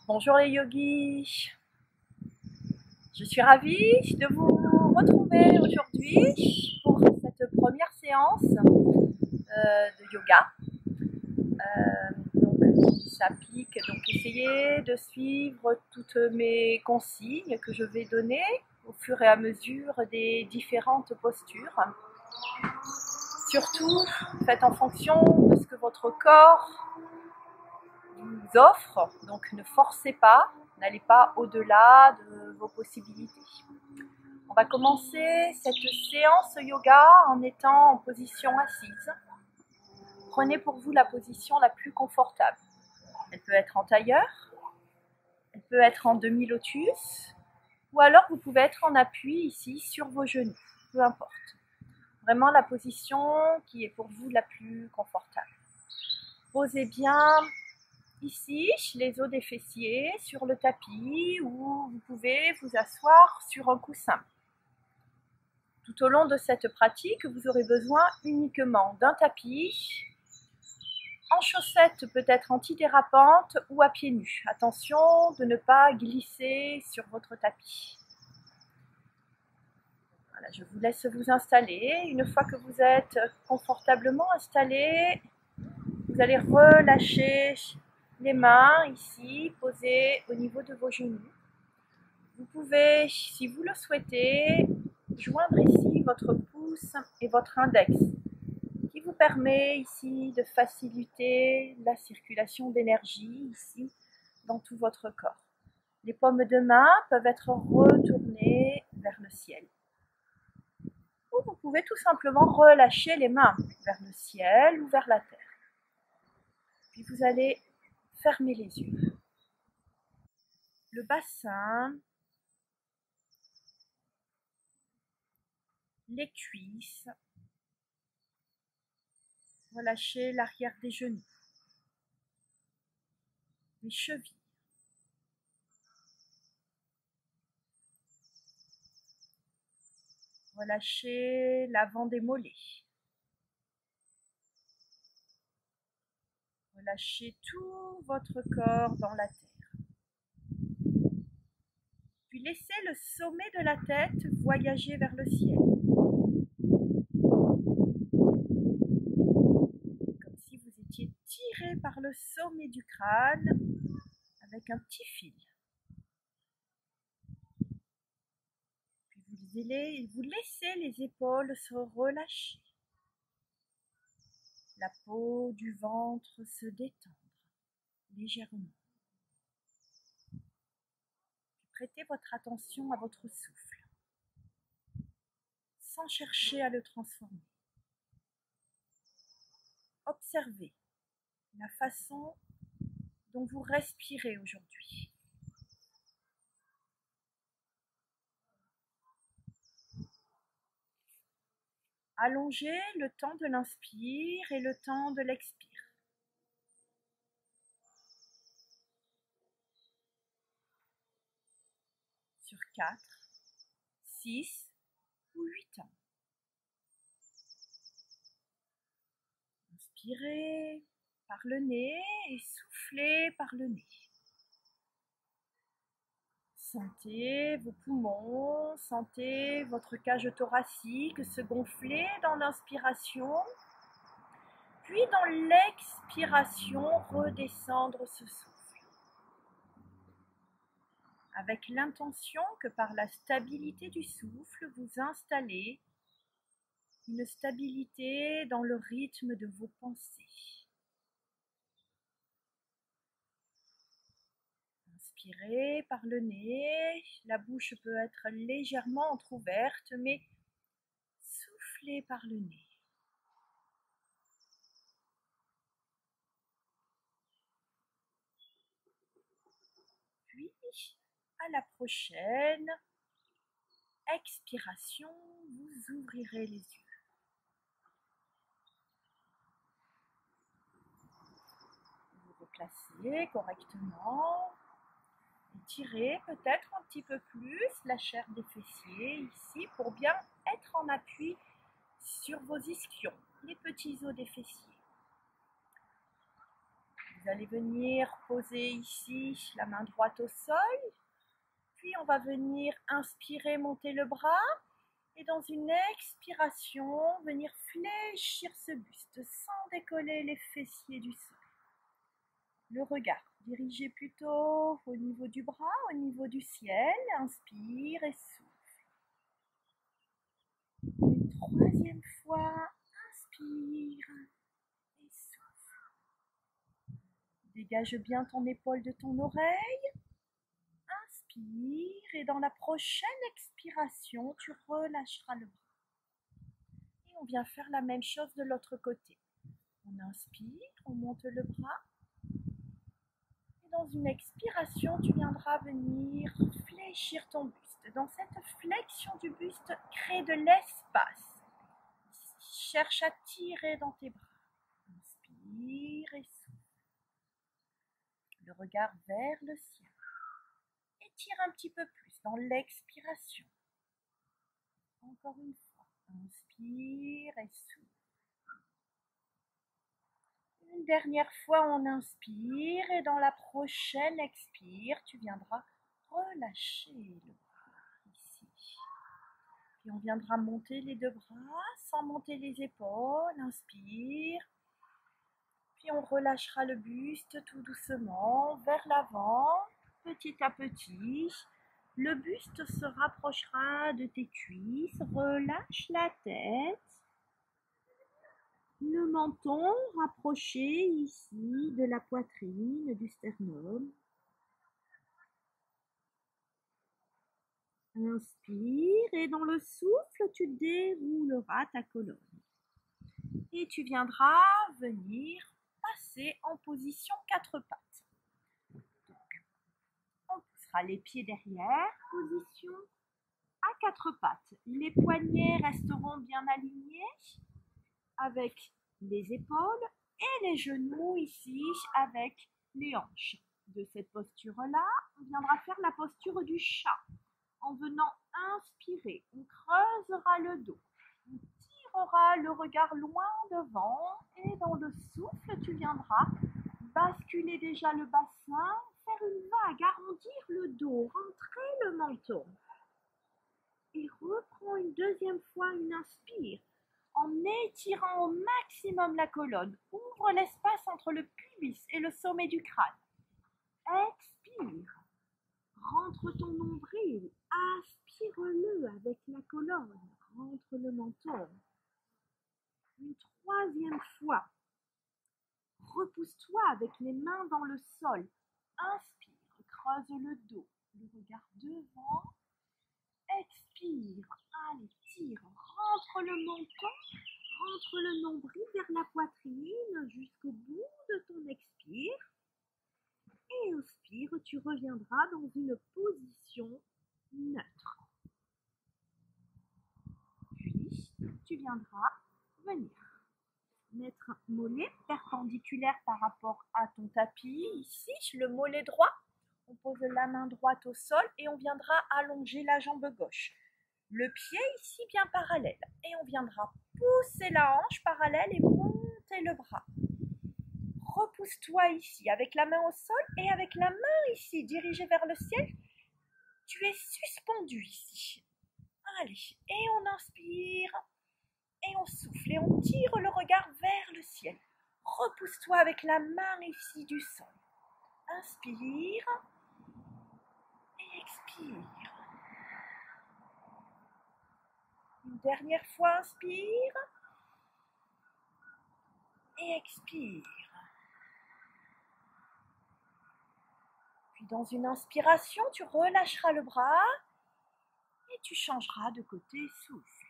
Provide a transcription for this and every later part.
Bonjour les yogis, je suis ravie de vous retrouver aujourd'hui pour cette première séance de yoga. Qui s'applique, donc essayez de suivre toutes mes consignes que je vais donner au fur et à mesure des différentes postures. Surtout, faites en fonction de ce que votre corps vous offre, donc ne forcez pas, n'allez pas au-delà de vos possibilités. On va commencer cette séance yoga en étant en position assise. Prenez pour vous la position la plus confortable. Elle peut être en tailleur, elle peut être en demi-lotus, ou alors vous pouvez être en appui ici sur vos genoux, peu importe. Vraiment la position qui est pour vous la plus confortable. Posez bien ici les os des fessiers sur le tapis ou vous pouvez vous asseoir sur un coussin. Tout au long de cette pratique, vous aurez besoin uniquement d'un tapis, en chaussettes peut-être antidérapantes ou à pieds nus. Attention de ne pas glisser sur votre tapis. Voilà, je vous laisse vous installer. Une fois que vous êtes confortablement installé, vous allez relâcher les mains ici, posées au niveau de vos genoux. Vous pouvez, si vous le souhaitez, joindre ici votre pouce et votre index, qui vous permet ici de faciliter la circulation d'énergie ici dans tout votre corps. Les paumes de main peuvent être retournées vers le ciel. Ou vous pouvez tout simplement relâcher les mains vers le ciel ou vers la terre. Puis vous allez fermer les yeux. Le bassin, les cuisses, relâchez l'arrière des genoux, les chevilles. Relâchez l'avant des mollets. Relâchez tout votre corps dans la terre. Puis laissez le sommet de la tête voyager vers le ciel. Comme si vous étiez tiré par le sommet du crâne avec un petit fil. Puis vous laissez les épaules se relâcher. La peau du ventre se détendre légèrement. Prêtez votre attention à votre souffle, sans chercher à le transformer. Observez la façon dont vous respirez aujourd'hui. Allongez le temps de l'inspire et le temps de l'expire. Sur 4, 6 ou 8 ans. Inspirez par le nez et soufflez par le nez. Sentez vos poumons, sentez votre cage thoracique se gonfler dans l'inspiration, puis dans l'expiration, redescendre ce souffle. Avec l'intention que par la stabilité du souffle, vous installez une stabilité dans le rythme de vos pensées. Inspirez par le nez, la bouche peut être légèrement entrouverte, mais soufflez par le nez. Puis, à la prochaine expiration, vous ouvrirez les yeux. Vous vous placez correctement. Étirez peut-être un petit peu plus la chair des fessiers ici pour bien être en appui sur vos ischions, les petits os des fessiers. Vous allez venir poser ici la main droite au sol. Puis on va venir inspirer, monter le bras. Et dans une expiration, venir fléchir ce buste sans décoller les fessiers du sol. Le regard dirigé plutôt au niveau du bras, au niveau du ciel. Inspire et souffle. Une troisième fois, inspire et souffle. Dégage bien ton épaule de ton oreille. Inspire et dans la prochaine expiration, tu relâcheras le bras. Et on vient faire la même chose de l'autre côté. On inspire, on monte le bras. Et dans une expiration, tu viendras venir fléchir ton buste. Dans cette flexion du buste, crée de l'espace. Cherche à tirer dans tes bras. Inspire et souffle. Le regard vers le ciel. Étire un petit peu plus dans l'expiration. Encore une fois. Inspire et souffle. Une dernière fois, on inspire et dans la prochaine expire, tu viendras relâcher le bras ici. Puis on viendra monter les deux bras sans monter les épaules. Inspire. Puis on relâchera le buste tout doucement vers l'avant, petit à petit. Le buste se rapprochera de tes cuisses. Relâche la tête. Le menton rapproché ici de la poitrine, du sternum. Inspire et dans le souffle, tu dérouleras ta colonne. Et tu viendras venir passer en position 4 pattes. Donc, on poussera les pieds derrière, position à 4 pattes. Les poignets resteront bien alignés avec les épaules et les genoux ici avec les hanches. De cette posture-là, on viendra faire la posture du chat. En venant inspirer, on creusera le dos, on tirera le regard loin devant et dans le souffle, tu viendras basculer déjà le bassin, faire une vague, arrondir le dos, rentrer le menton. Et reprends une deuxième fois une inspire. En étirant au maximum la colonne, ouvre l'espace entre le pubis et le sommet du crâne. Expire. Rentre ton nombril. Aspire-le avec la colonne. Rentre le menton. Une troisième fois. Repousse-toi avec les mains dans le sol. Inspire. Creuse le dos. Le regard devant. Expire. Allez, tire. Rentre le menton. Rentre le nombril vers la poitrine jusqu'au bout de ton expire. Et inspire, tu reviendras dans une position neutre. Puis, tu viendras venir mettre un mollet perpendiculaire par rapport à ton tapis. Ici, le mollet droit. On pose la main droite au sol et on viendra allonger la jambe gauche. Le pied ici bien parallèle. Et on viendra pousser la hanche parallèle et monter le bras. Repousse-toi ici avec la main au sol et avec la main ici dirigée vers le ciel. Tu es suspendu ici. Allez, et on inspire et on souffle et on tire le regard vers le ciel. Repousse-toi avec la main ici du sol. Inspire et expire. Une dernière fois, inspire et expire. Puis dans une inspiration, tu relâcheras le bras et tu changeras de côté, souffle.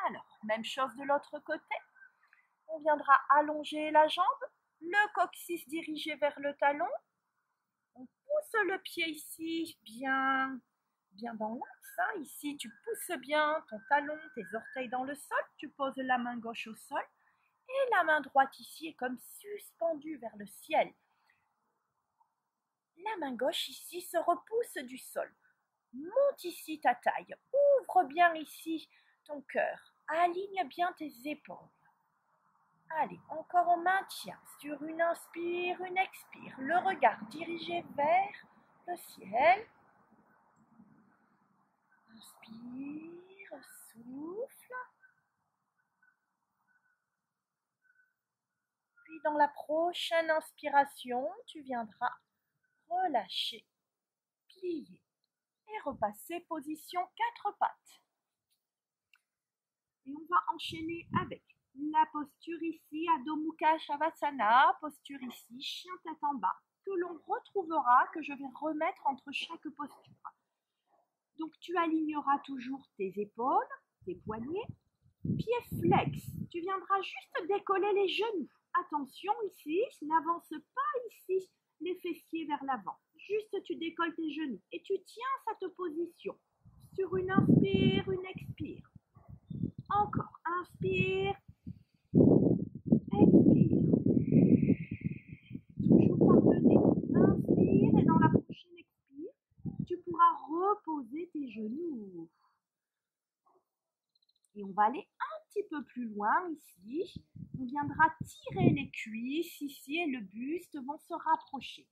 Alors, même chose de l'autre côté. On viendra allonger la jambe, le coccyx dirigé vers le talon. On pousse le pied ici, bien dans l'axe. Ici, tu pousses bien ton talon, tes orteils dans le sol. Tu poses la main gauche au sol. Et la main droite ici est comme suspendue vers le ciel. La main gauche ici se repousse du sol. Monte ici ta taille. Ouvre bien ici ton cœur. Aligne bien tes épaules. Allez, encore on maintient sur une inspire, une expire. Le regard dirigé vers le ciel. Inspire, souffle. Puis dans la prochaine inspiration, tu viendras relâcher, plier et repasser position 4 pattes. Et on va enchaîner avec la posture ici, Adho Mukha Shavasana, posture ici, chien tête en bas, que l'on retrouvera, que je vais remettre entre chaque posture. Donc tu aligneras toujours tes épaules, tes poignets, pieds flex. Tu viendras juste décoller les genoux. Attention ici, n'avance pas ici les fessiers vers l'avant. Juste tu décolles tes genoux et tu tiens cette position. Sur une inspire, une expire. Encore, inspire, expire. Toujours par le nez. Inspire et dans la prochaine expire, tu pourras reposer tes genoux. Et on va aller un petit peu plus loin ici. On viendra tirer les cuisses ici et le buste vont se rapprocher.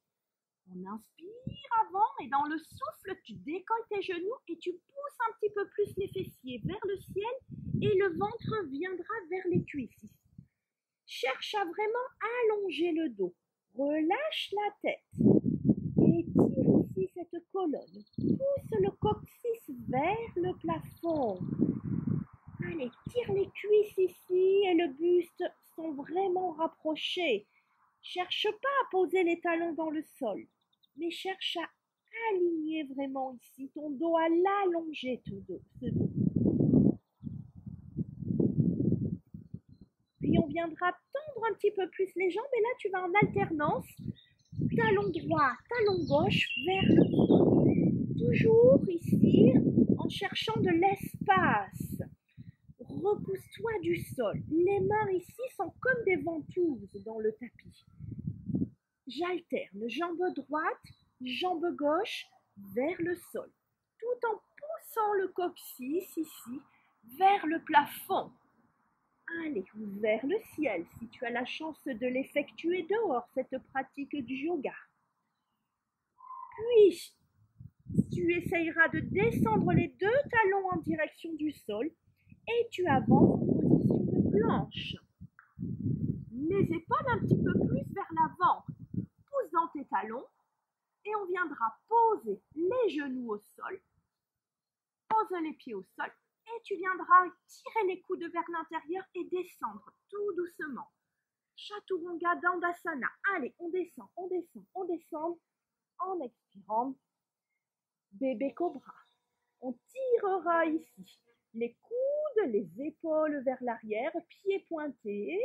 On inspire avant et dans le souffle, tu décolles tes genoux et tu pousses un petit peu plus les fessiers vers le ciel et le ventre viendra vers les cuisses ici. Cherche à vraiment allonger le dos. Relâche la tête et tire ici cette colonne. Pousse le coccyx vers le plafond. Allez, tire les cuisses ici et le buste sont vraiment rapprochés. Cherche pas à poser les talons dans le sol, mais cherche à aligner vraiment ici ton dos, à l'allonger ce dos. Puis on viendra tendre un petit peu plus les jambes et là tu vas en alternance. Talon droit, talon gauche vers le sol. Toujours ici en cherchant de l'espace. Repousse-toi du sol. Les mains ici sont comme des ventouses dans le tapis. J'alterne jambe droite, jambe gauche vers le sol, tout en poussant le coccyx ici vers le plafond. Allez, vers le ciel si tu as la chance de l'effectuer dehors, cette pratique du yoga. Puis, tu essayeras de descendre les deux talons en direction du sol et tu avances en position de planche. Les épaules un petit peu plus vers l'avant. Pousse dans tes talons et on viendra poser les genoux au sol. Pose les pieds au sol et tu viendras tirer les coudes vers l'intérieur et descendre tout doucement. Chaturanga Dandasana. Allez, on descend, on descend, on descend en expirant. Bébé cobra. On tirera ici les coudes, les épaules vers l'arrière, pieds pointés.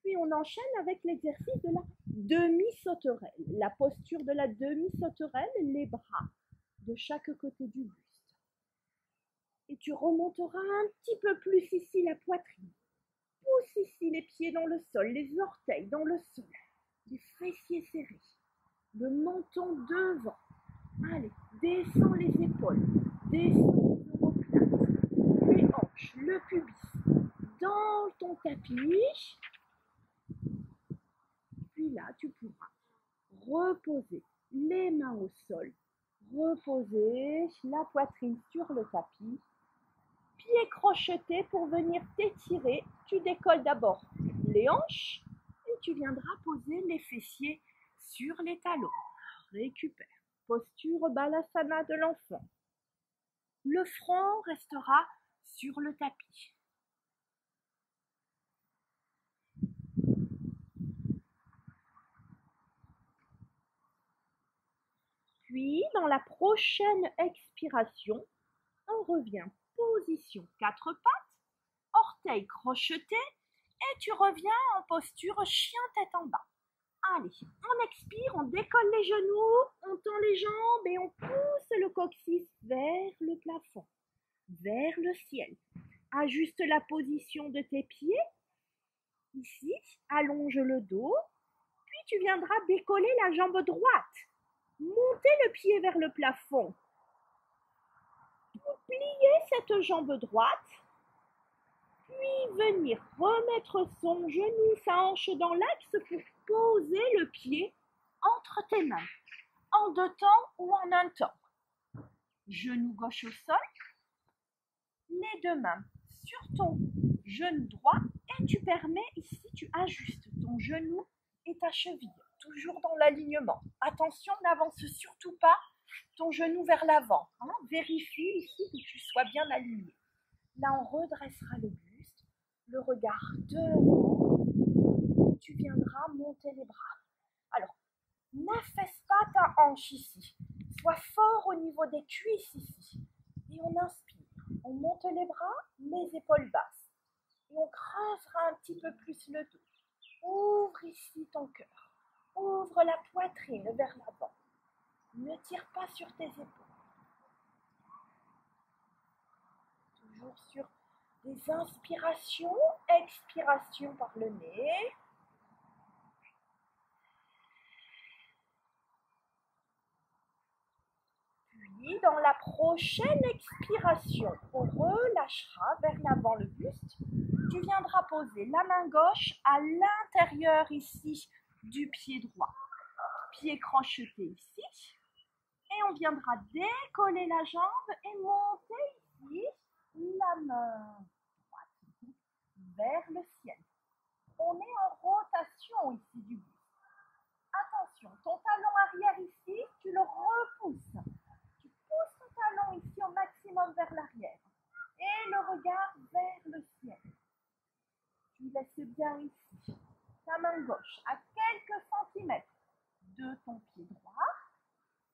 Puis on enchaîne avec l'exercice de la demi-sauterelle. La posture de la demi-sauterelle, les bras de chaque côté du buste. Et tu remonteras un petit peu plus ici la poitrine. Pousse ici les pieds dans le sol, les orteils dans le sol, les fessiers serrés, le menton devant. Allez, descends les épaules, descends les omoplates, les hanches, le pubis, dans ton tapis. Puis là, tu pourras reposer les mains au sol, reposer la poitrine sur le tapis, pieds crochetés pour venir t'étirer. Tu décolles d'abord les hanches et tu viendras poser les fessiers sur les talons. Récupère. Posture Balasana de l'enfant. Le front restera sur le tapis. Puis, dans la prochaine expiration, on revient position 4 pattes, orteils crochetés, et tu reviens en posture chien tête en bas. Allez, on expire, on décolle les genoux, on tend les jambes et on pousse le coccyx vers le plafond, vers le ciel. Ajuste la position de tes pieds. Ici, allonge le dos, puis tu viendras décoller la jambe droite. Montez le pied vers le plafond. Pliez cette jambe droite, Puis venir remettre son genou, sa hanche dans l'axe pour poser le pied entre tes mains, en 2 temps ou en 1 temps. Genou gauche au sol, les 2 mains sur ton genou droit et tu permets ici, tu ajustes ton genou et ta cheville, toujours dans l'alignement. Attention, n'avance surtout pas ton genou vers l'avant. Vérifie ici que tu sois bien aligné. Là, on redressera le buste, le regard devant et tu viendras monter les bras. Alors, n'affaisse pas ta hanche ici. Sois fort au niveau des cuisses ici. Et on inspire. On monte les bras, les épaules basses. Et on creusera un petit peu plus le dos. Ouvre ici ton cœur. Ouvre la poitrine vers l'avant. Ne tire pas sur tes épaules. Toujours sur des inspirations, expirations par le nez. Puis, dans la prochaine expiration, on relâchera vers l'avant le buste. Tu viendras poser la main gauche à l'intérieur ici du pied droit. Pied crocheté ici. Et on viendra décoller la jambe et monter ici la main droite vers le ciel. On est en rotation ici du buste. Attention, ton talon arrière ici, tu le repousses. Tu pousses ton talon ici au maximum vers l'arrière. Et le regard vers le ciel. Tu laisses bien ici ta main gauche à quelques centimètres de ton pied droit.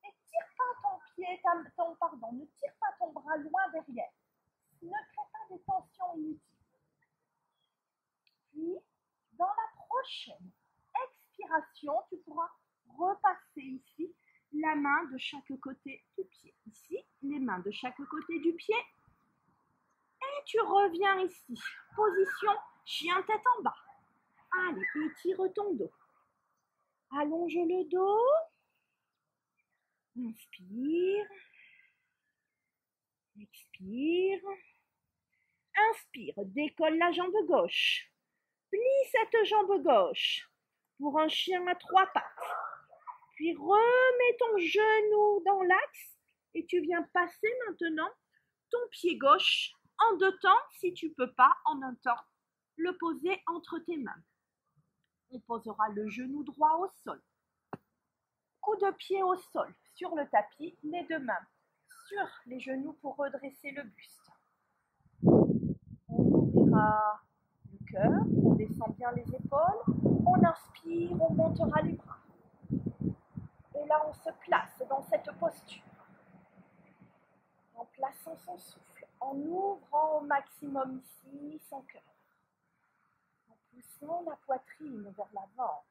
Et tire pas ton pied, ne tire pas ton bras loin derrière. Ne crée pas des tensions inutiles. Puis, dans la prochaine expiration, tu pourras repasser ici la main de chaque côté du pied. Ici, les mains de chaque côté du pied. Et tu reviens ici. Position chien tête en bas. Allez, étire ton dos. Allonge le dos. Inspire. Expire. Inspire, décolle la jambe gauche. Plie cette jambe gauche pour un chien à 3 pattes. Puis remets ton genou dans l'axe et tu viens passer maintenant ton pied gauche en 2 temps, si tu ne peux pas en 1 temps, le poser entre tes mains. On posera le genou droit au sol. Coup de pied au sol, sur le tapis, les 2 mains sur les genoux pour redresser le buste. On ouvrira le cœur, on descend bien les épaules, on inspire, on montera les bras. Et là, on se place dans cette posture, en plaçant son souffle, en ouvrant au maximum ici son cœur, en poussant la poitrine vers l'avant,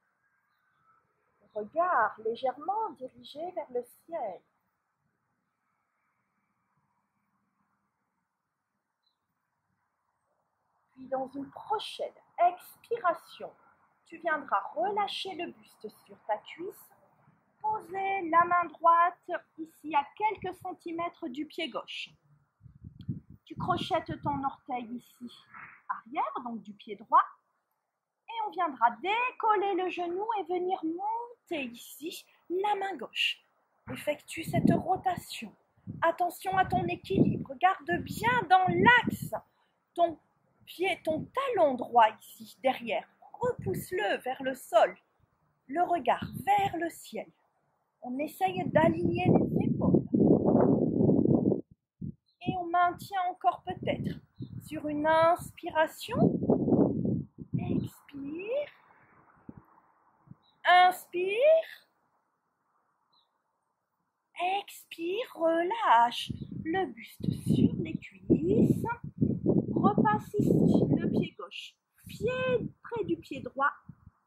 le regard légèrement dirigé vers le ciel. Puis dans une prochaine expiration, tu viendras relâcher le buste sur ta cuisse, poser la main droite ici à quelques centimètres du pied gauche. Tu crochettes ton orteil ici arrière, donc du pied droit, et on viendra décoller le genou et venir monter ici la main gauche. Effectue cette rotation. Attention à ton équilibre, garde bien dans l'axe ton pied, ton talon droit ici derrière. Repousse-le vers le sol, le regard vers le ciel. On essaye d'aligner les épaules. Et on maintient encore peut-être sur une inspiration. Expire. Inspire. Expire, relâche le buste sur les cuisses. Repasse ici le pied gauche, pied près du pied droit.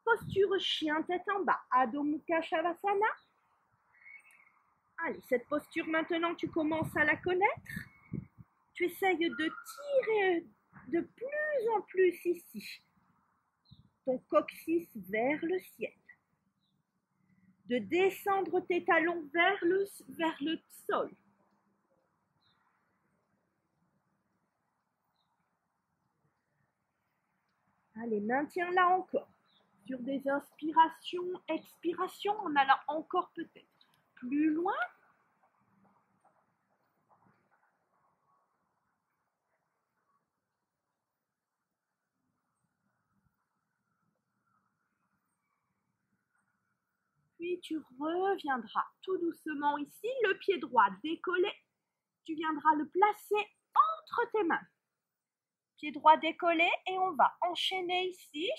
Posture chien tête en bas, Adho Mukha Shavasana. Allez, cette posture maintenant, tu commences à la connaître. Tu essayes de tirer de plus en plus ici ton coccyx vers le ciel. De descendre tes talons vers le sol. Allez, maintiens-la encore. Sur des inspirations, expirations, en allant encore peut-être plus loin. Puis tu reviendras tout doucement ici, le pied droit décollé. Tu viendras le placer entre tes mains. Pied droit décollé et on va enchaîner ici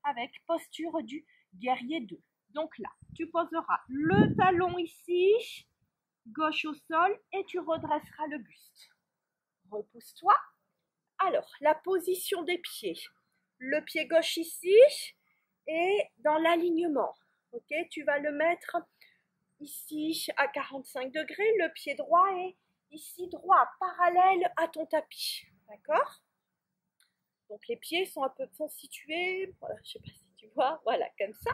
avec posture du guerrier 2. Donc là, tu poseras le talon ici, gauche au sol et tu redresseras le buste. Repousse-toi. Alors, la position des pieds. Le pied gauche ici et dans l'alignement. Ok, tu vas le mettre ici à 45 degrés. Le pied droit est ici droit, parallèle à ton tapis. D'accord? Donc les pieds sont situés, voilà, je ne sais pas si tu vois, voilà, comme ça.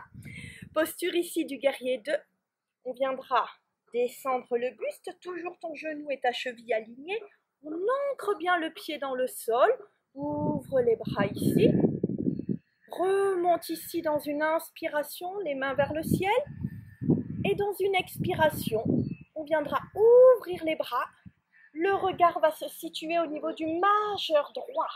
Posture ici du guerrier 2. On viendra descendre le buste, toujours ton genou et ta cheville alignés. On ancre bien le pied dans le sol. Ouvre les bras ici. Remonte ici dans une inspiration, les mains vers le ciel. Et dans une expiration, on viendra ouvrir les bras. Le regard va se situer au niveau du majeur droit.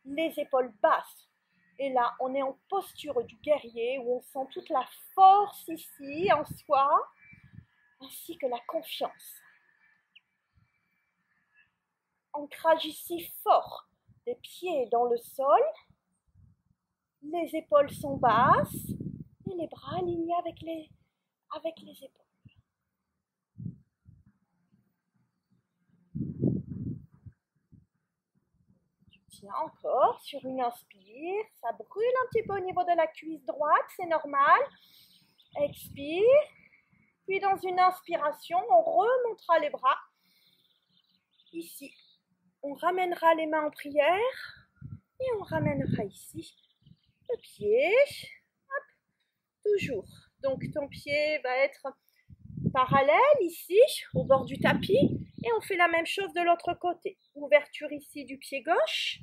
Les épaules basses. Et là, on est en posture du guerrier où on sent toute la force ici en soi, ainsi que la confiance. Ancrage ici fort, des pieds dans le sol, les épaules sont basses et les bras alignés avec les épaules. Tiens encore sur une inspire, ça brûle un petit peu au niveau de la cuisse droite, c'est normal. Expire, puis dans une inspiration, on remontera les bras. Ici, on ramènera les mains en prière et on ramènera ici le pied. Hop, toujours. Donc ton pied va être parallèle ici, au bord du tapis. Et on fait la même chose de l'autre côté. Ouverture ici du pied gauche.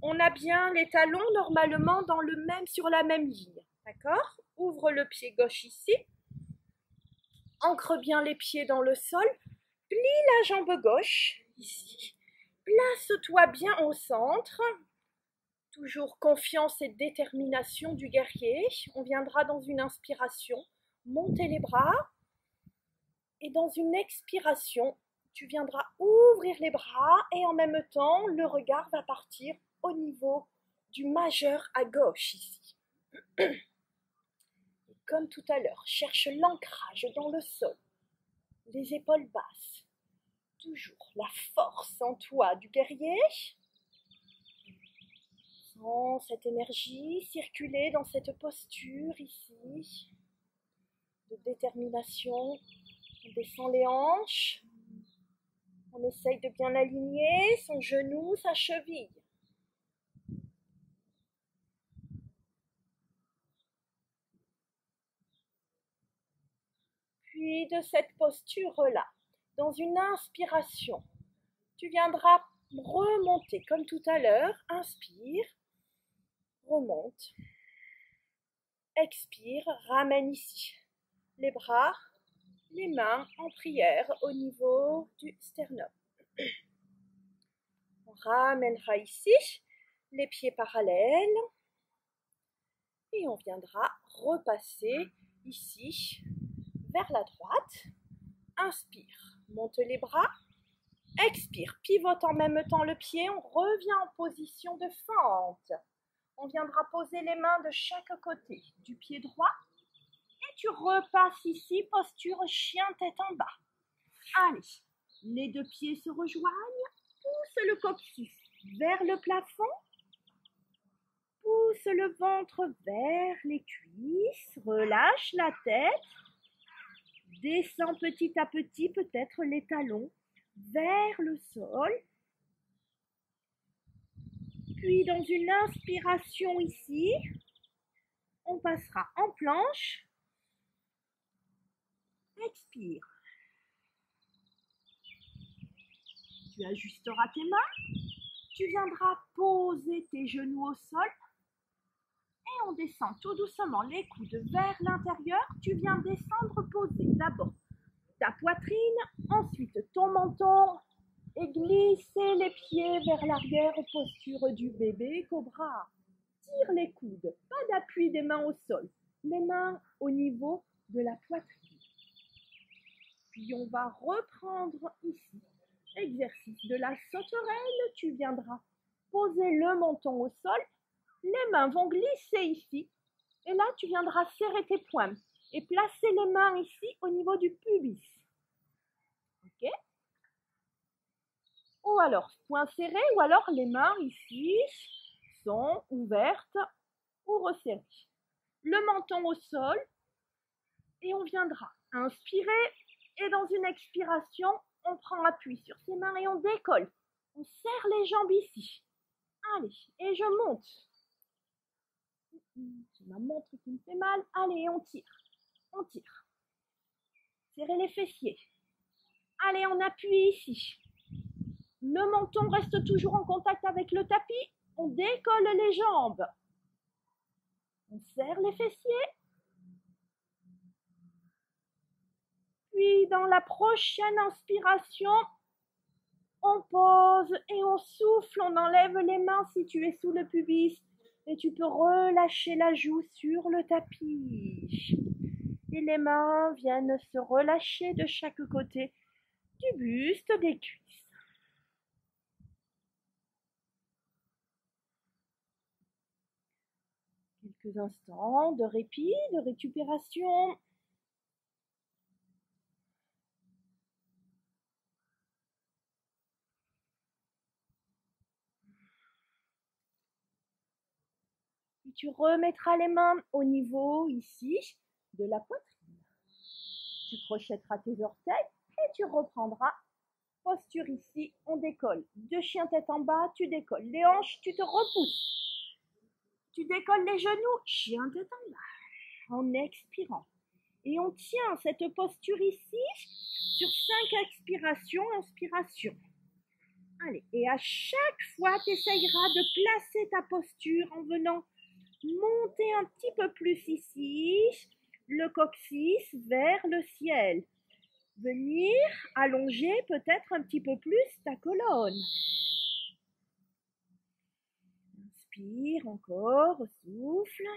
On a bien les talons normalement sur la même ligne. D'accord? Ouvre le pied gauche ici. Ancre bien les pieds dans le sol. Plie la jambe gauche ici. Place-toi bien au centre. Toujours confiance et détermination du guerrier. On viendra dans une inspiration. Monter les bras. Et dans une expiration, tu viendras ouvrir les bras et en même temps, le regard va partir au niveau du majeur à gauche ici. Et comme tout à l'heure, cherche l'ancrage dans le sol, les épaules basses. Toujours la force en toi du guerrier. Sens cette énergie circuler dans cette posture ici de détermination. On descend les hanches. On essaye de bien aligner son genou, sa cheville. Puis de cette posture-là, dans une inspiration, tu viendras remonter comme tout à l'heure. Inspire, remonte. Expire, ramène ici. Les bras, les mains en prière au niveau du sternum. On ramènera ici les pieds parallèles et on viendra repasser ici vers la droite. Inspire, monte les bras. Expire, pivote en même temps le pied. On revient en position de fente. On viendra poser les mains de chaque côté du pied droit. Et tu repasses ici, posture chien tête en bas. Allez, les deux pieds se rejoignent. Pousse le coccyx vers le plafond. Pousse le ventre vers les cuisses. Relâche la tête. Descends petit à petit, peut-être les talons vers le sol. Puis dans une inspiration ici, on passera en planche. Expire. Tu ajusteras tes mains. Tu viendras poser tes genoux au sol. Et on descend tout doucement les coudes vers l'intérieur. Tu viens descendre, poser d'abord ta poitrine, ensuite ton menton et glisser les pieds vers l'arrière, posture du bébé cobra. Tire les coudes, pas d'appui des mains au sol, les mains au niveau de la poitrine. Puis on va reprendre ici, exercice de la sauterelle, tu viendras poser le menton au sol, les mains vont glisser ici, et là tu viendras serrer tes poings et placer les mains ici au niveau du pubis. Ok? Ou alors poings serrés, ou alors les mains ici sont ouvertes ou resserrées. Le menton au sol, et on viendra inspirer, et dans une expiration, on prend appui sur ses mains et on décolle. On serre les jambes ici. Allez, et je monte. C'est ma montre qui me fait mal. Allez, on tire. On tire. Serrez les fessiers. Allez, on appuie ici. Le menton reste toujours en contact avec le tapis. On décolle les jambes. On serre les fessiers. Puis, dans la prochaine inspiration, on pose et on souffle. On enlève les mains si tu es sous le pubis. Et tu peux relâcher la joue sur le tapis. Et les mains viennent se relâcher de chaque côté du buste, des cuisses. Quelques instants de répit, de récupération. Puis tu remettras les mains au niveau ici de la poitrine. Tu crochetteras tes orteils et tu reprendras posture ici. On décolle. Deux chiens tête en bas, tu décolles les hanches, tu te repousses. Tu décolles les genoux, chien tête en bas, en expirant. Et on tient cette posture ici sur 5 expirations, inspiration. Allez, et à chaque fois, tu essayeras de placer ta posture en venant monter un petit peu plus ici, le coccyx vers le ciel. Venir allonger peut-être un petit peu plus ta colonne. Inspire encore, souffle.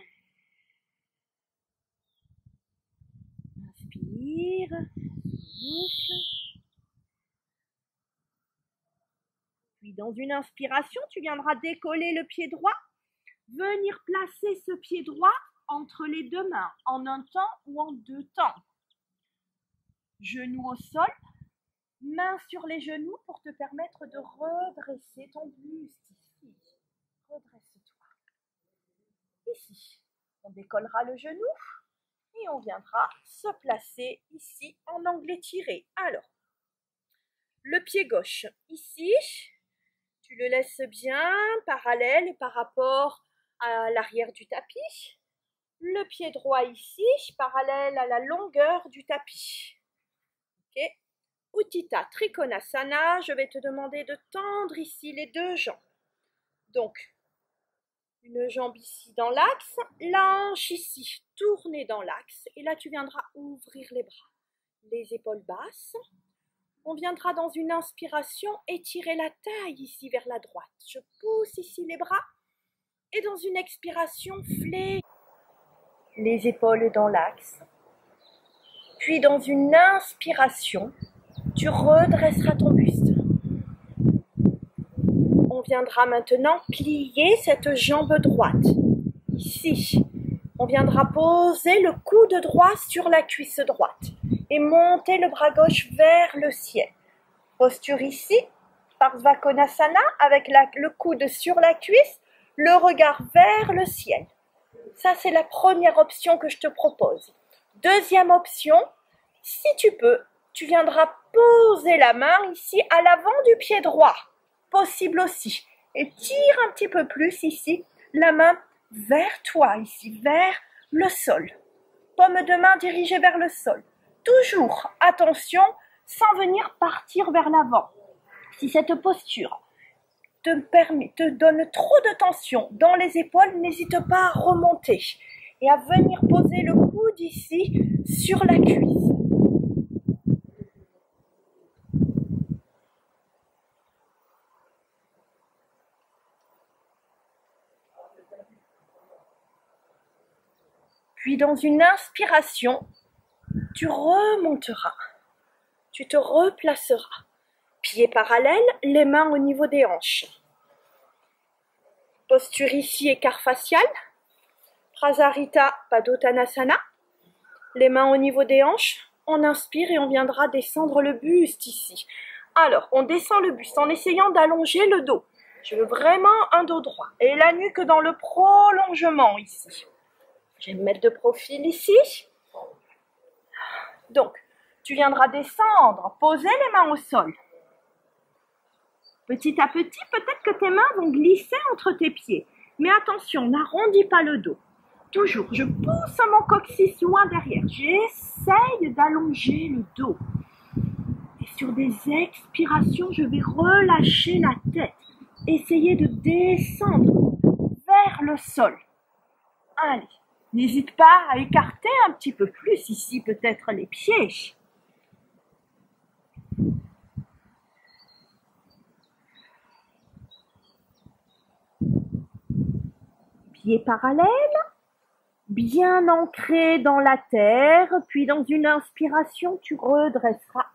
Inspire, souffle. Puis dans une inspiration, tu viendras décoller le pied droit, venir placer ce pied droit entre les deux mains, en un temps ou en deux temps. Genoux au sol, mains sur les genoux pour te permettre de redresser ton buste ici. Redresse-toi. Ici, on décollera le genou et on viendra se placer ici en angle étiré. Alors, le pied gauche ici, tu le laisses bien parallèle et par rapport à l'arrière du tapis. Le pied droit ici, parallèle à la longueur du tapis. Ok. Utthita Trikonasana, je vais te demander de tendre ici les deux jambes. Donc, une jambe ici dans l'axe, la hanche ici tournée dans l'axe. Et là, tu viendras ouvrir les bras, les épaules basses. On viendra dans une inspiration étirer la taille ici vers la droite. Je pousse ici les bras. Et dans une expiration, fléchis les épaules dans l'axe. Puis dans une inspiration, tu redresseras ton buste. On viendra maintenant plier cette jambe droite. Ici, on viendra poser le coude droit sur la cuisse droite et monter le bras gauche vers le ciel. Posture ici, Parsvakonasana, avec le coude sur la cuisse, le regard vers le ciel. Ça, c'est la première option que je te propose. Deuxième option, si tu peux, tu viendras poser la main ici à l'avant du pied droit. Possible aussi. Et tire un petit peu plus ici, la main vers toi, ici, vers le sol. Paume de main dirigée vers le sol. Toujours, attention, sans venir partir vers l'avant. Si cette posture te donne trop de tension dans les épaules, n'hésite pas à remonter et à venir poser le coude ici sur la cuisse. Puis dans une inspiration, tu remonteras, tu te replaceras. Pieds parallèles, les mains au niveau des hanches. Posture ici, écart facial. Prasarita Padottanasana. Les mains au niveau des hanches. On inspire et on viendra descendre le buste ici. Alors, on descend le buste en essayant d'allonger le dos. Je veux vraiment un dos droit. Et la nuque dans le prolongement ici. Je vais me mettre de profil ici. Donc, tu viendras descendre, poser les mains au sol. Petit à petit, peut-être que tes mains vont glisser entre tes pieds. Mais attention, n'arrondis pas le dos. Toujours, je pousse mon coccyx loin derrière. J'essaye d'allonger le dos. Et sur des expirations, je vais relâcher la tête. Essayer de descendre vers le sol. Allez, n'hésite pas à écarter un petit peu plus ici, peut-être les pieds. Pieds parallèles, bien ancrés dans la terre, puis dans une inspiration, tu redresseras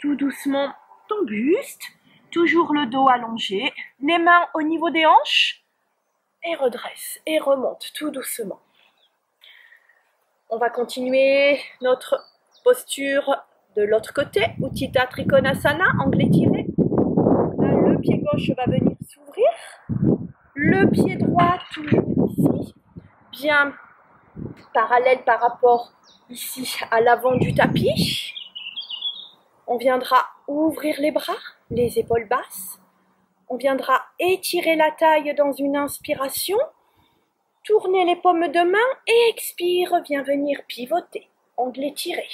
tout doucement ton buste, toujours le dos allongé, les mains au niveau des hanches, et redresse, et remonte tout doucement. On va continuer notre posture de l'autre côté, Utthita Trikonasana, angle étiré. Donc là, le pied gauche va venir s'ouvrir. Le pied droit toujours ici, bien parallèle par rapport ici à l'avant du tapis. On viendra ouvrir les bras, les épaules basses. On viendra étirer la taille dans une inspiration. Tourner les paumes de main et expire, viens venir pivoter, angle étiré.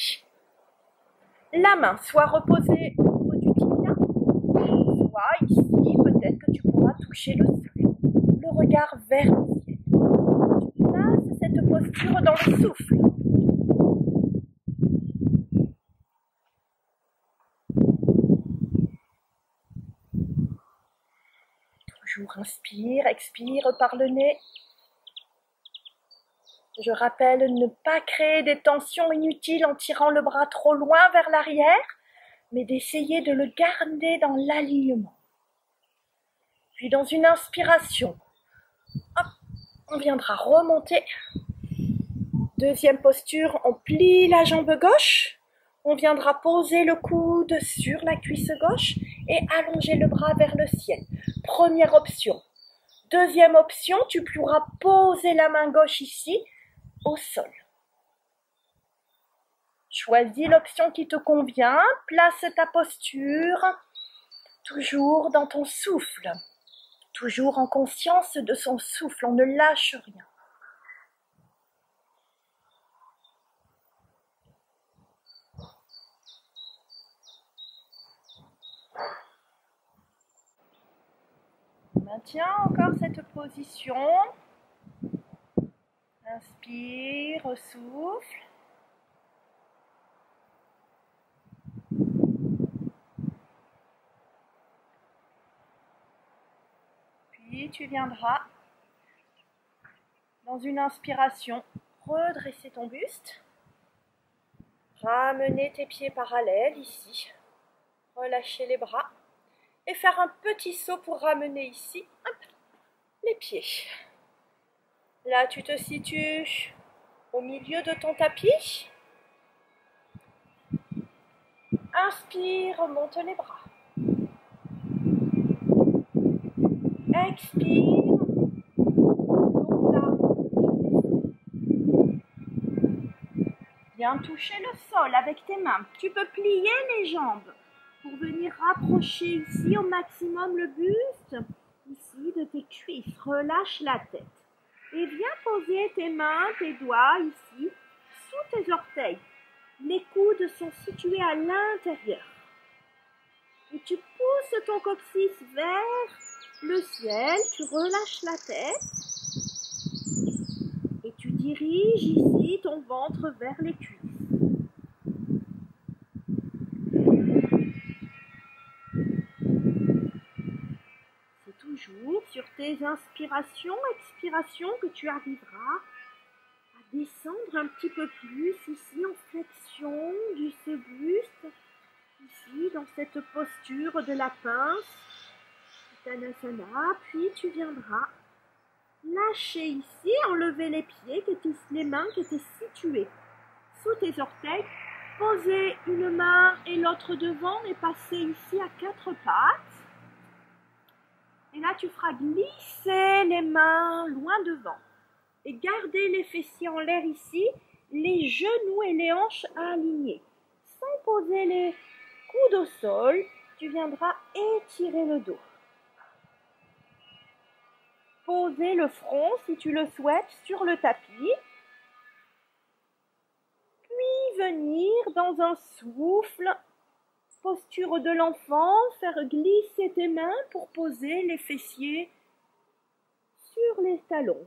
La main soit reposée au niveau du tibia, soit ici, peut-être que tu pourras toucher le sol. Le regard vers le ciel. Tu places cette posture dans le souffle. Toujours inspire, expire par le nez. Je rappelle, ne pas créer des tensions inutiles en tirant le bras trop loin vers l'arrière, mais d'essayer de le garder dans l'alignement. Puis dans une inspiration, hop, on viendra remonter. Deuxième posture, on plie la jambe gauche. On viendra poser le coude sur la cuisse gauche et allonger le bras vers le ciel. Première option. Deuxième option, tu pourras poser la main gauche ici, au sol. Choisis l'option qui te convient, place ta posture, toujours dans ton souffle, toujours en conscience de son souffle, on ne lâche rien. Maintiens encore cette position. Inspire, souffle. Puis tu viendras, dans une inspiration, redresser ton buste. Ramener tes pieds parallèles ici. Relâcher les bras. Et faire un petit saut pour ramener ici, hop, les pieds. Là, tu te situes au milieu de ton tapis. Inspire, monte les bras. Expire. Donc là, viens toucher le sol avec tes mains. Tu peux plier les jambes pour venir rapprocher ici au maximum le buste, ici de tes cuisses. Relâche la tête. Et viens poser tes mains, tes doigts ici, sous tes orteils. Les coudes sont situés à l'intérieur. Et tu pousses ton coccyx vers le ciel, tu relâches la tête et tu diriges ici ton ventre vers les cuisses. C'est toujours sur tes inspirations, expirations que tu arriveras à descendre un petit peu plus ici en flexion du buste, ici dans cette posture de la pince, Uttanasana, puis tu viendras lâcher ici, enlever les pieds, les mains qui étaient situées sous tes orteils, poser une main et l'autre devant et passer ici à 4 pattes. Et là, tu feras glisser les mains loin devant et garder les fessiers en l'air ici, les genoux et les hanches alignés. Sans poser les coudes au sol, tu viendras étirer le dos. Poser le front, si tu le souhaites, sur le tapis. Puis venir dans un souffle, posture de l'enfant, faire glisser tes mains pour poser les fessiers sur les talons.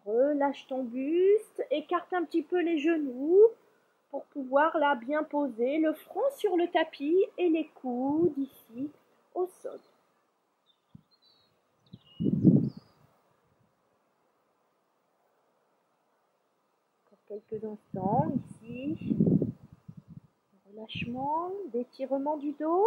Relâche ton buste, écarte un petit peu les genoux pour pouvoir là bien poser le front sur le tapis et les coudes ici au sol. Quelques instants ici, relâchement, d'étirement du dos.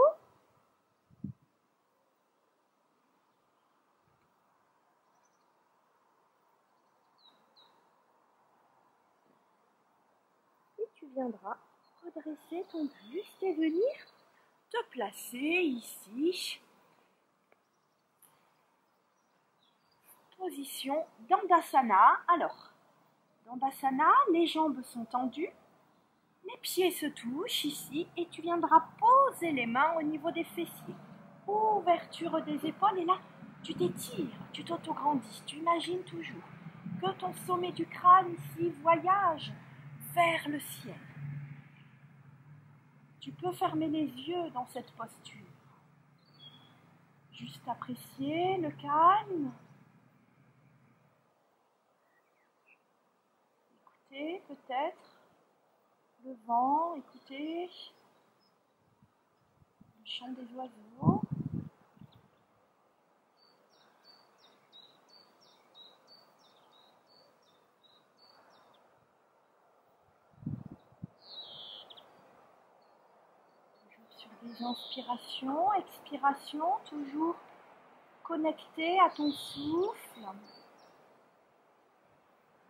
Et tu viendras redresser ton buste et venir te placer ici. Position Dandasana. Alors, Dandasana, les jambes sont tendues, les pieds se touchent ici et tu viendras poser les mains au niveau des fessiers. Ouverture des épaules et là, tu t'étires, tu t'autograndis, tu imagines toujours que ton sommet du crâne ici voyage vers le ciel. Tu peux fermer les yeux dans cette posture. Juste apprécier le calme. Écoutez peut-être le vent, écoutez le chant des oiseaux. Toujours sur des inspirations, expirations, toujours connecté à ton souffle.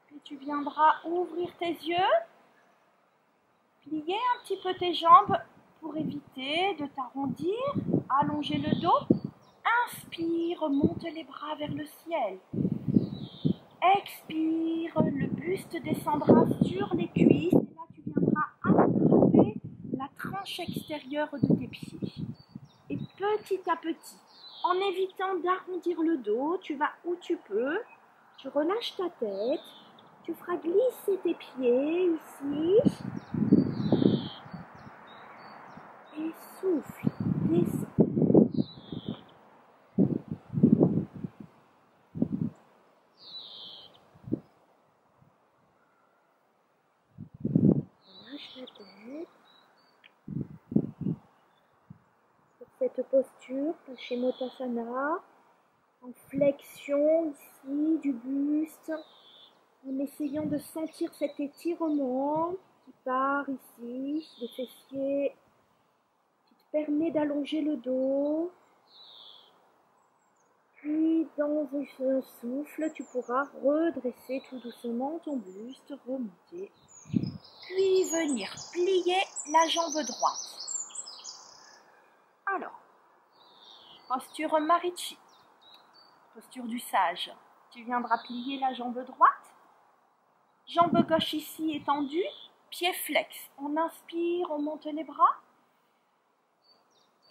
Puis tu viendras ouvrir tes yeux, plier un petit peu tes jambes pour éviter de t'arrondir, allonger le dos. Inspire, monte les bras vers le ciel. Expire, le buste descendra sur les cuisses et là tu viendras attraper la tranche extérieure de tes pieds. Et petit à petit, en évitant d'arrondir le dos, tu vas où tu peux, tu relâches ta tête, tu feras glisser tes pieds ici et souffle, descends. Relâche la tête. Pour cette posture, Paschimottanasana, en flexion ici du buste, en essayant de sentir cet étirement qui part ici, des fessiers, qui te permet d'allonger le dos. Puis dans un souffle, tu pourras redresser tout doucement ton buste, remonter. Puis venir plier la jambe droite. Alors, posture Marichi, posture du sage. Tu viendras plier la jambe droite. Jambe gauche ici étendue, pied flex. On inspire, on monte les bras.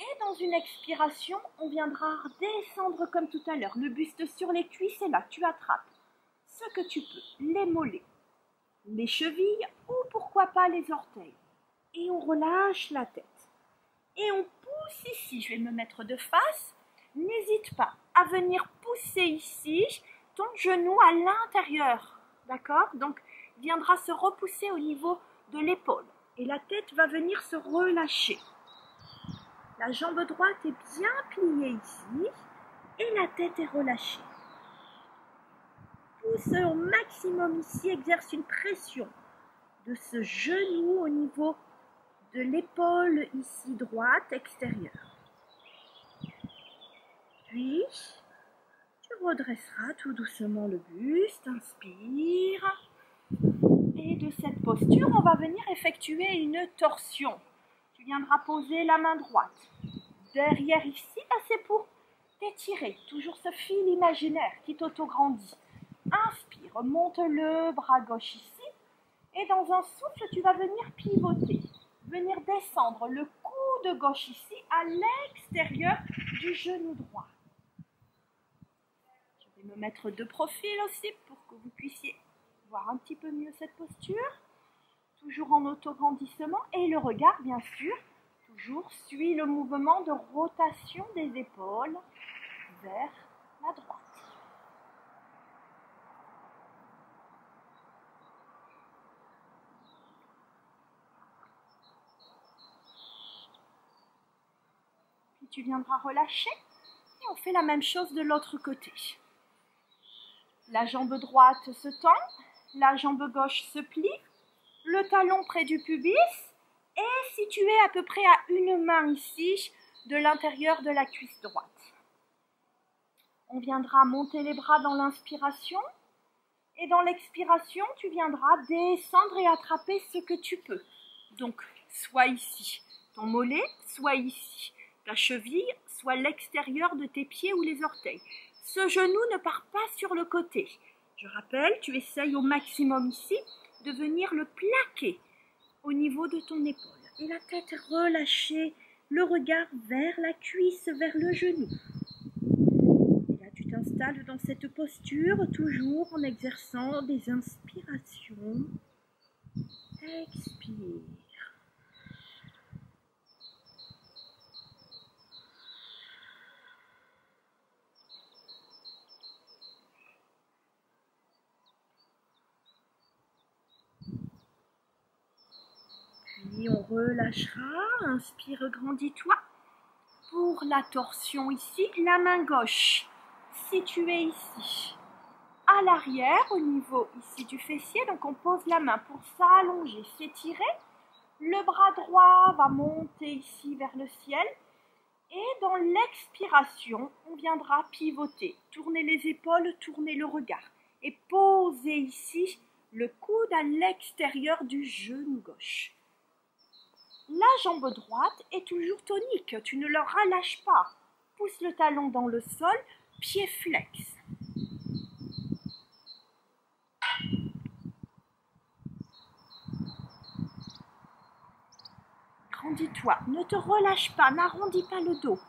Et dans une expiration, on viendra redescendre comme tout à l'heure. Le buste sur les cuisses et là, tu attrapes ce que tu peux. Les mollets, les chevilles ou pourquoi pas les orteils. Et on relâche la tête. Et on pousse ici. Je vais me mettre de face. N'hésite pas à venir pousser ici ton genou à l'intérieur, d'accord? Donc, il viendra se repousser au niveau de l'épaule et la tête va venir se relâcher. La jambe droite est bien pliée ici et la tête est relâchée. Pousse au maximum ici, exerce une pression de ce genou au niveau de l'épaule ici droite extérieure. Puis, tu redresseras tout doucement le buste, inspire. Et de cette posture, on va venir effectuer une torsion. Tu viendras poser la main droite. Derrière ici, c'est pour t'étirer. Toujours ce fil imaginaire qui t'auto-grandit. Inspire, monte le bras gauche ici. Et dans un souffle, tu vas venir pivoter. Venir descendre le coude gauche ici à l'extérieur du genou droit. Je vais me mettre de profil aussi pour que vous puissiez voir un petit peu mieux cette posture. Toujours en auto-grandissement. Et le regard, bien sûr, toujours suit le mouvement de rotation des épaules vers la droite. Puis tu viendras relâcher et on fait la même chose de l'autre côté. La jambe droite se tend, la jambe gauche se plie, le talon près du pubis est situé à peu près à une main ici de l'intérieur de la cuisse droite. On viendra monter les bras dans l'inspiration et dans l'expiration, tu viendras descendre et attraper ce que tu peux. Donc, soit ici ton mollet, soit ici ta cheville, soit l'extérieur de tes pieds ou les orteils. Ce genou ne part pas sur le côté. Je rappelle, tu essayes au maximum ici de venir le plaquer au niveau de ton épaule. Et la tête relâchée, le regard vers la cuisse, vers le genou. Et là, tu t'installes dans cette posture, toujours en exerçant des inspirations. Expire. Puis on relâchera, inspire, grandis-toi. Pour la torsion ici, la main gauche située ici, à l'arrière, au niveau ici du fessier. Donc on pose la main pour s'allonger, s'étirer. Le bras droit va monter ici vers le ciel. Et dans l'expiration, on viendra pivoter, tourner les épaules, tourner le regard. Et poser ici le coude à l'extérieur du genou gauche. La jambe droite est toujours tonique, tu ne le relâches pas. Pousse le talon dans le sol, pied flex. Grandis-toi, ne te relâche pas, n'arrondis pas le dos.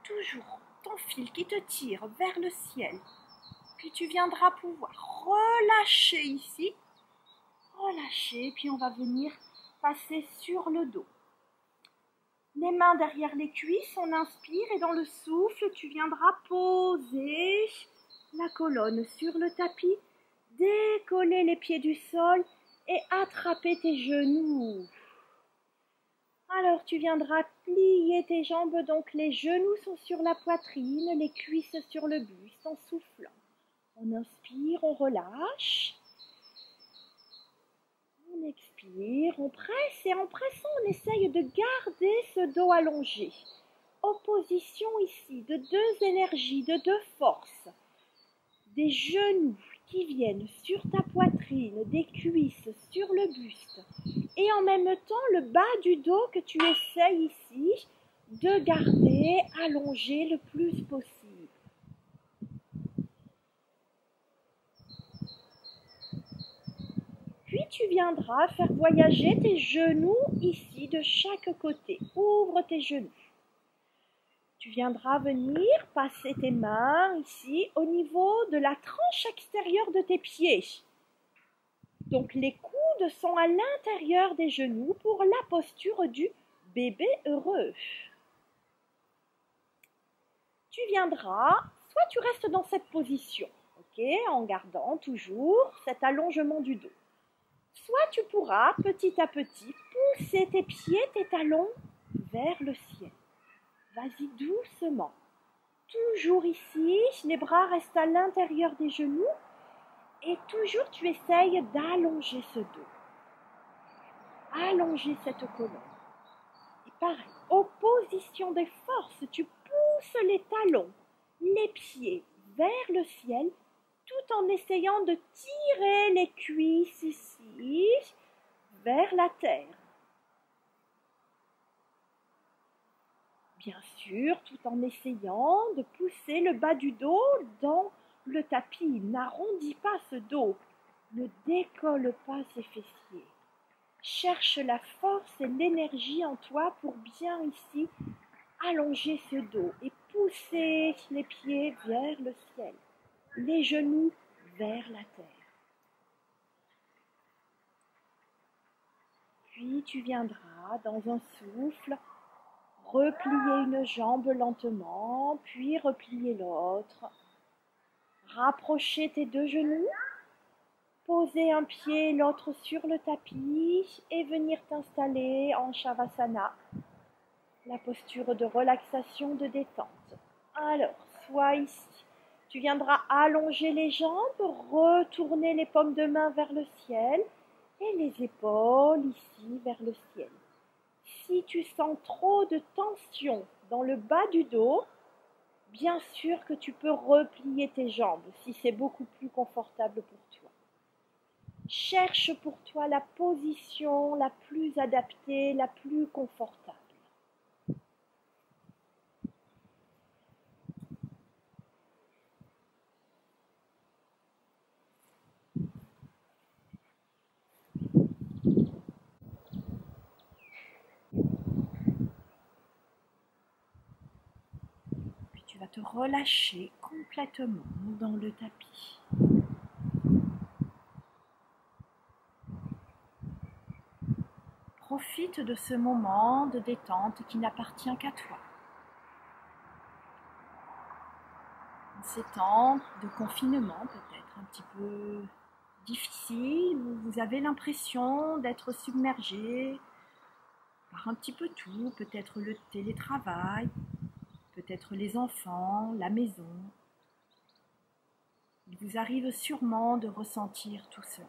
Toujours ton fil qui te tire vers le ciel. Puis tu viendras pouvoir relâcher ici. Relâcher, puis on va venir passer sur le dos. Les mains derrière les cuisses, on inspire et dans le souffle, tu viendras poser la colonne sur le tapis, décoller les pieds du sol et attraper tes genoux. Alors tu viendras plier tes jambes, donc les genoux sont sur la poitrine, les cuisses sur le buste en soufflant. On inspire, on relâche. On expire, on presse et en pressant, on essaye de garder ce dos allongé. Opposition ici de deux énergies, de deux forces. Des genoux qui viennent sur ta poitrine, des cuisses sur le buste. Et en même temps, le bas du dos que tu essayes ici de garder allongé le plus possible. Puis tu viendras faire voyager tes genoux ici de chaque côté. Ouvre tes genoux. Tu viendras venir passer tes mains ici au niveau de la tranche extérieure de tes pieds. Donc les coudes sont à l'intérieur des genoux pour la posture du bébé heureux. Tu viendras Soit tu restes dans cette position, ok, en gardant toujours cet allongement du dos. Soit tu pourras petit à petit pousser tes pieds, tes talons vers le ciel. Vas-y doucement. Toujours ici, les bras restent à l'intérieur des genoux et toujours tu essayes d'allonger ce dos. Allonger cette colonne. Et pareil, opposition des forces, tu pousses les talons, les pieds vers le ciel tout en essayant de tirer les cuisses ici vers la terre. Bien sûr, tout en essayant de pousser le bas du dos dans le tapis. N'arrondis pas ce dos, ne décolle pas ses fessiers. Cherche la force et l'énergie en toi pour bien ici allonger ce dos et pousser les pieds vers le ciel, les genoux vers la terre. Puis tu viendras dans un souffle replier une jambe lentement, puis replier l'autre. Rapprocher tes deux genoux, poser un pied et l'autre sur le tapis et venir t'installer en Shavasana, la posture de relaxation, de détente. Alors, sois ici. Tu viendras allonger les jambes, retourner les paumes de main vers le ciel et les épaules ici vers le ciel. Si tu sens trop de tension dans le bas du dos, bien sûr que tu peux replier tes jambes si c'est beaucoup plus confortable pour toi. Cherche pour toi la position la plus adaptée, la plus confortable. Tu vas te relâcher complètement dans le tapis. Profite de ce moment de détente qui n'appartient qu'à toi. Ces temps de confinement peut-être un petit peu difficile, où vous avez l'impression d'être submergé par un petit peu tout, peut-être le télétravail, peut-être les enfants, la maison. Il vous arrive sûrement de ressentir tout cela.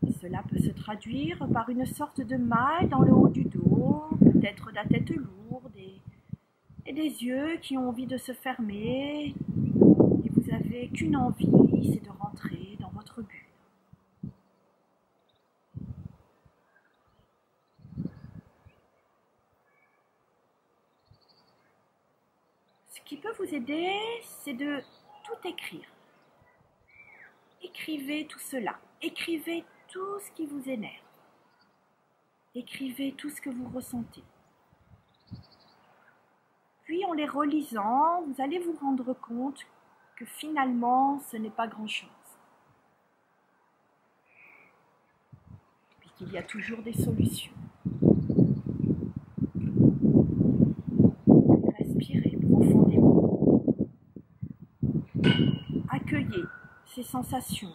Et cela peut se traduire par une sorte de mal dans le haut du dos, peut-être la tête lourde et des yeux qui ont envie de se fermer. Et vous n'avez qu'une envie, c'est de rentrer dans votre bulle. Ce qui peut vous aider, c'est de tout écrire. Écrivez tout cela. Écrivez tout ce qui vous énerve. Écrivez tout ce que vous ressentez. Puis en les relisant, vous allez vous rendre compte que finalement, ce n'est pas grand-chose. Puis qu'il y a toujours des solutions. Respirez profondément. Accueillez ces sensations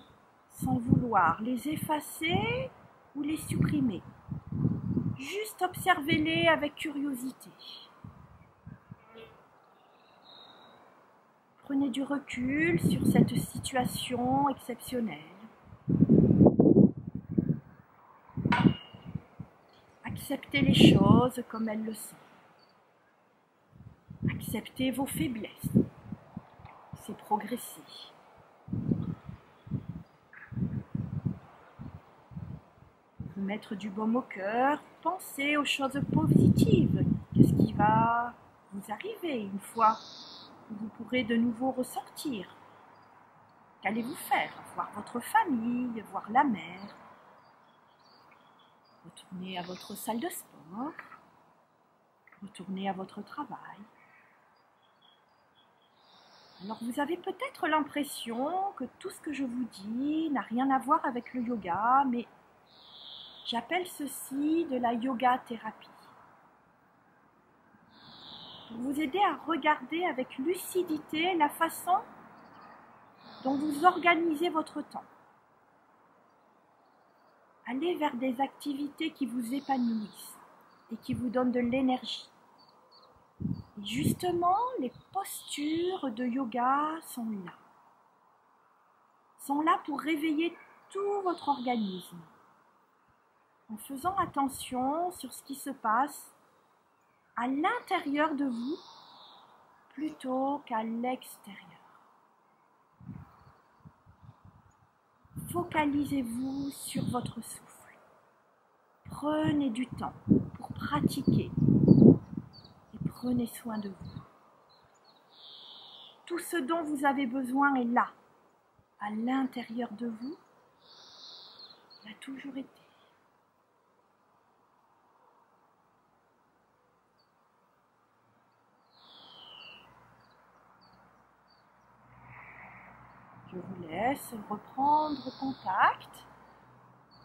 sans vouloir les effacer ou les supprimer. Juste observez-les avec curiosité. Prenez du recul sur cette situation exceptionnelle. Acceptez les choses comme elles le sont. Acceptez vos faiblesses. C'est progresser. Vous mettre du baume au cœur, pensez aux choses positives. Qu'est-ce qui va vous arriver une fois où vous pourrez de nouveau ressortir? Qu'allez-vous faire? Voir votre famille, voir la mer, retourner à votre salle de sport, retourner à votre travail. Alors vous avez peut-être l'impression que tout ce que je vous dis n'a rien à voir avec le yoga, mais j'appelle ceci de la yoga thérapie. pour vous aider à regarder avec lucidité la façon dont vous organisez votre temps. Allez vers des activités qui vous épanouissent et qui vous donnent de l'énergie. Et justement, les postures de yoga sont là pour réveiller tout votre organisme, en faisant attention sur ce qui se passe à l'intérieur de vous plutôt qu'à l'extérieur. Focalisez-vous sur votre souffle. Prenez du temps pour pratiquer et prenez soin de vous. Tout ce dont vous avez besoin est là, à l'intérieur de vous. Il a toujours été. Je vous laisse reprendre contact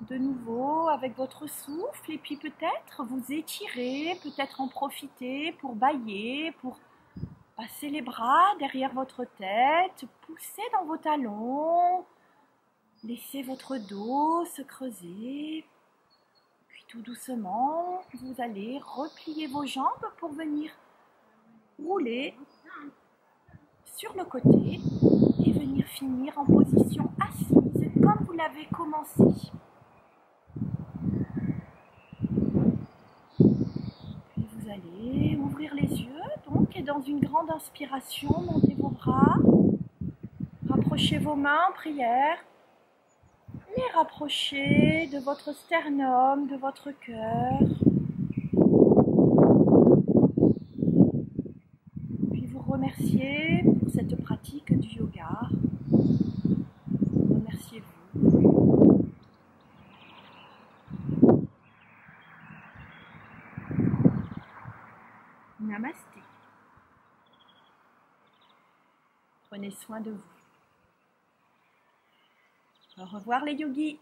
de nouveau avec votre souffle et puis peut-être vous étirer, peut-être en profiter pour bâiller, pour passer les bras derrière votre tête, pousser dans vos talons, laissez votre dos se creuser. Puis tout doucement, vous allez replier vos jambes pour venir rouler sur le côté et venir finir en position assise comme vous l'avez commencé. Puis vous allez ouvrir les yeux donc et dans une grande inspiration, montez vos bras, rapprochez vos mains en prière, les rapprochez de votre sternum, de votre cœur. Puis vous remerciez pour cette pratique du yoga. Remerciez-vous. Namasté. Prenez soin de vous. Au revoir les yogis.